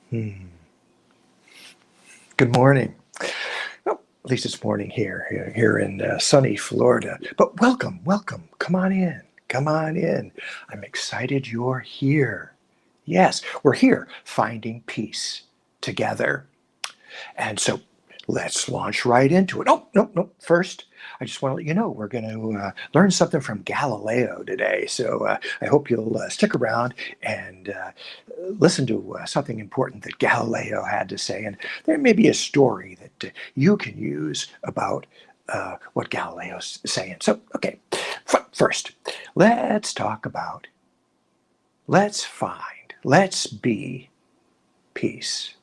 Hmm. Good morning. Well, at least it's morning here in sunny Florida. But welcome. Come on in. Come on in. I'm excited you're here. Yes, we're here finding peace together. And so let's launch right into it. Oh, no. First, I just want to let you know we're going to learn something from Galileo today. So I hope you'll stick around and listen to something important that Galileo had to say. And there may be a story that you can use about what Galileo's saying. So, okay, first, let's talk about, let's find, let's be peace.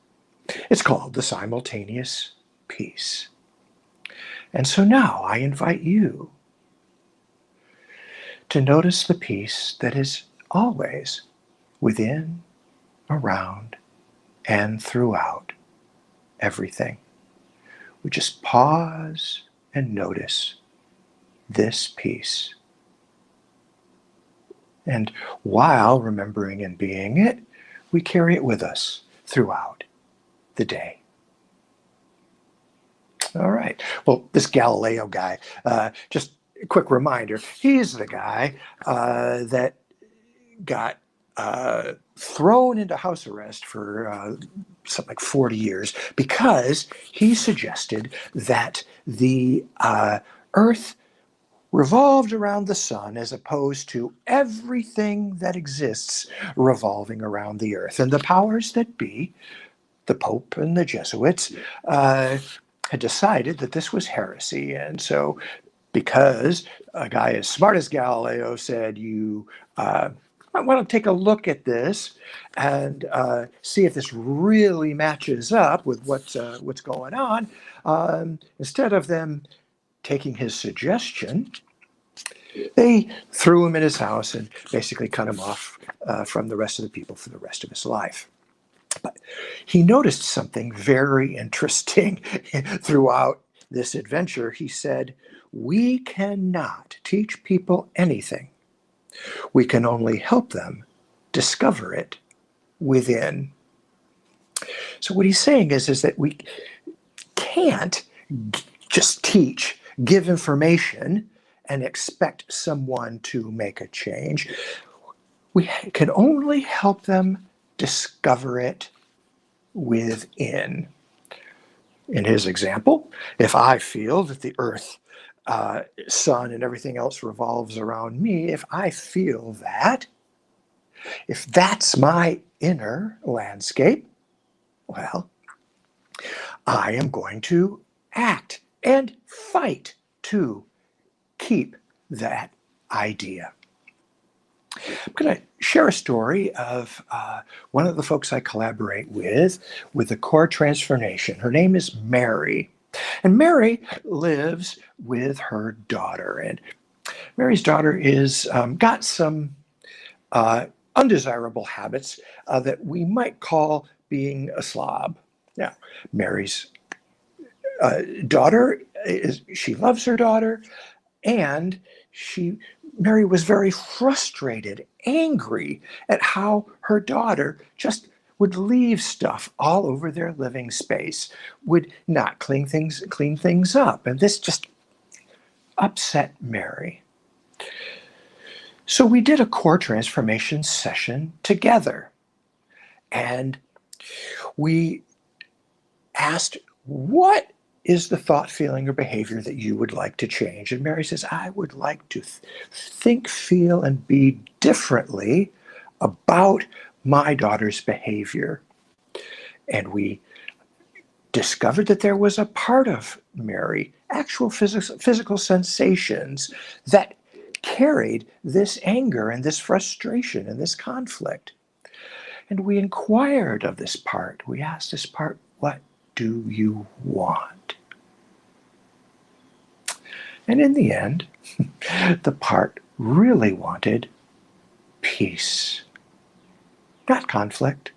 It's called the simultaneous peace. And so now I invite you to notice the peace that is always within, around, and throughout everything. We just pause and notice this peace. And while remembering and being it, we carry it with us throughout the day. All right. Well, this Galileo guy, just a quick reminder, he's the guy that got thrown into house arrest for something like 40 years because he suggested that the Earth revolved around the sun as opposed to everything that exists revolving around the Earth. And the powers that be, the Pope and the Jesuits, had decided that this was heresy. And so, because a guy as smart as Galileo said, you I want to take a look at this and see if this really matches up with what's going on. Instead of them taking his suggestion, they threw him in his house and basically cut him off from the rest of the people for the rest of his life. But he noticed something very interesting throughout this adventure. He said, "We cannot teach people anything. We can only help them discover it within." So what he's saying is that we can't just teach, give information, and expect someone to make a change. We can only help them discover it within. In his example, if I feel that the earth, sun, and everything else revolves around me, if I feel that, if that's my inner landscape, well, I am going to act and fight to keep that idea. I'm going to share a story of one of the folks I collaborate with the Core Transformation. Her name is Mary. And Mary lives with her daughter. And Mary's daughter is got some undesirable habits that we might call being a slob. Now, Mary's daughter she loves her daughter, and Mary was very frustrated, angry at how her daughter just would leave stuff all over their living space, would not clean things up, and this just upset Mary. So we did a core transformation session together, and we asked, what is the thought, feeling, or behavior that you would like to change? And Mary says, I would like to think, feel, and be differently about my daughter's behavior. And we discovered that there was a part of Mary, actual physical sensations that carried this anger and this frustration and this conflict. And we inquired of this part. We asked this part, what do you want? And in the end, the part really wanted peace, not conflict,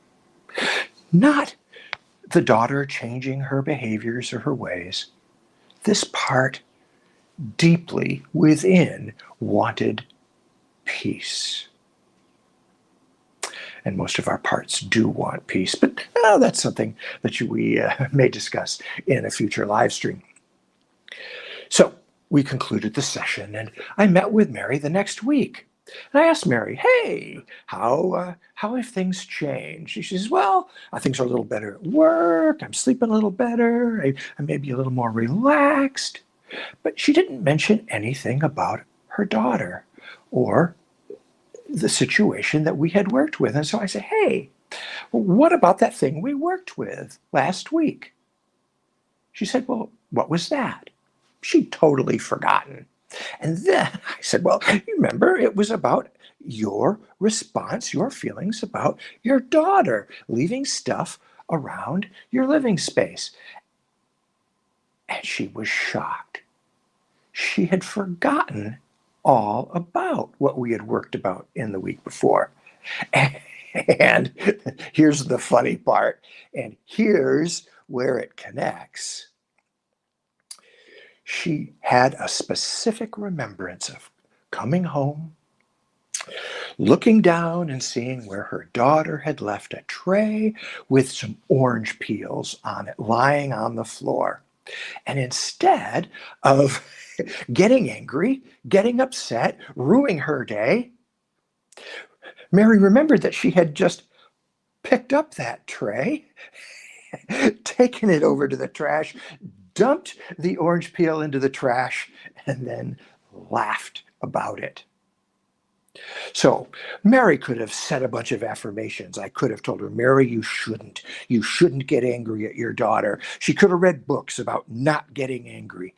not the daughter changing her behaviors or her ways. This part deeply within wanted peace. and most of our parts do want peace, but that's something that we may discuss in a future live stream. So we concluded the session, and I met with Mary the next week. And I asked Mary, "Hey, how have things changed?" She says, "Well, things are a little better at work. I'm sleeping a little better. I may be a little more relaxed." But she didn't mention anything about her daughter or the situation that we had worked with. And so I said, "Hey, what about that thing we worked with last week?" She said, "Well, what was that?" She'd totally forgotten. And then I said, "Well, you remember, it was about your response, your feelings about your daughter leaving stuff around your living space." And she was shocked. She had forgotten all about what we had worked about in the week before. And here's the funny part, and here's where it connects. She had a specific remembrance of coming home, looking down and seeing where her daughter had left a tray with some orange peels on it lying on the floor. And instead of getting angry, getting upset, ruining her day, Mary remembered that she had just picked up that tray, taken it over to the trash, dumped the orange peel into the trash, and then laughed about it. So Mary could have said a bunch of affirmations. I could have told her, "Mary, you shouldn't get angry at your daughter." She could have read books about not getting angry.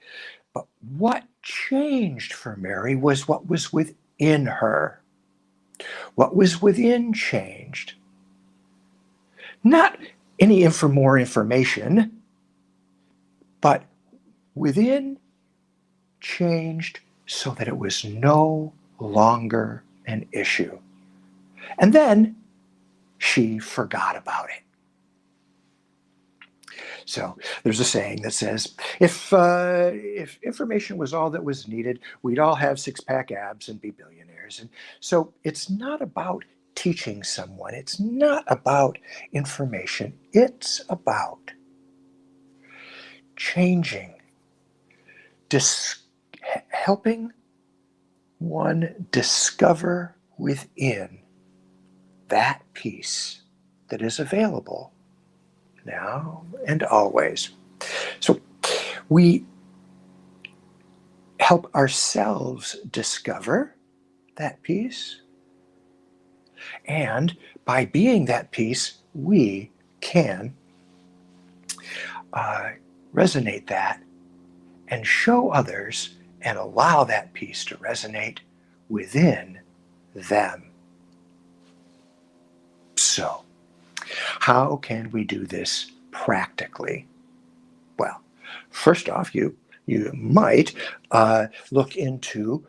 But what changed for Mary was what was within her. What was within changed. Not any more information, but within changed so that it was no longer an issue. And then she forgot about it. So there's a saying that says, if information was all that was needed, we'd all have six-pack abs and be billionaires. And so it's not about teaching someone. It's not about information. It's about changing, helping one discover within that peace that is available now and always. So we help ourselves discover that peace, and by being that peace, we can resonate that and show others and allow that peace to resonate within them. So, how can we do this practically? Well, first off, you might look into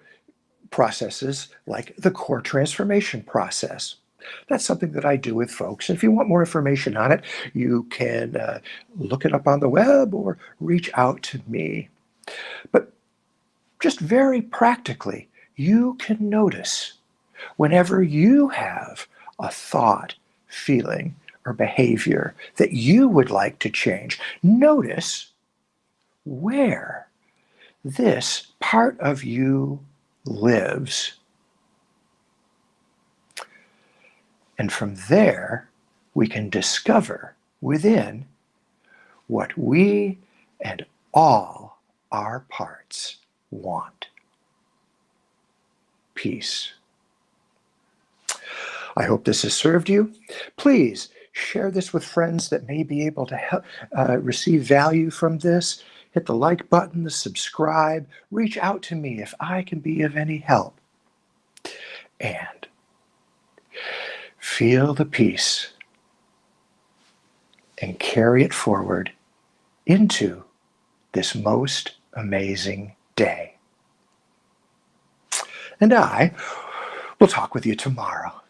processes like the core transformation process. That's something that I do with folks. If you want more information on it, you can look it up on the web or reach out to me. But just very practically, you can notice whenever you have a thought, feeling, or behavior that you would like to change, notice where this part of you lives. And from there, we can discover within what we and all our parts want. Peace. I hope this has served you. Please share this with friends that may be able to help, receive value from this. Hit the like button, the subscribe. Reach out to me if I can be of any help. And feel the peace and carry it forward into this most amazing day. And I will talk with you tomorrow.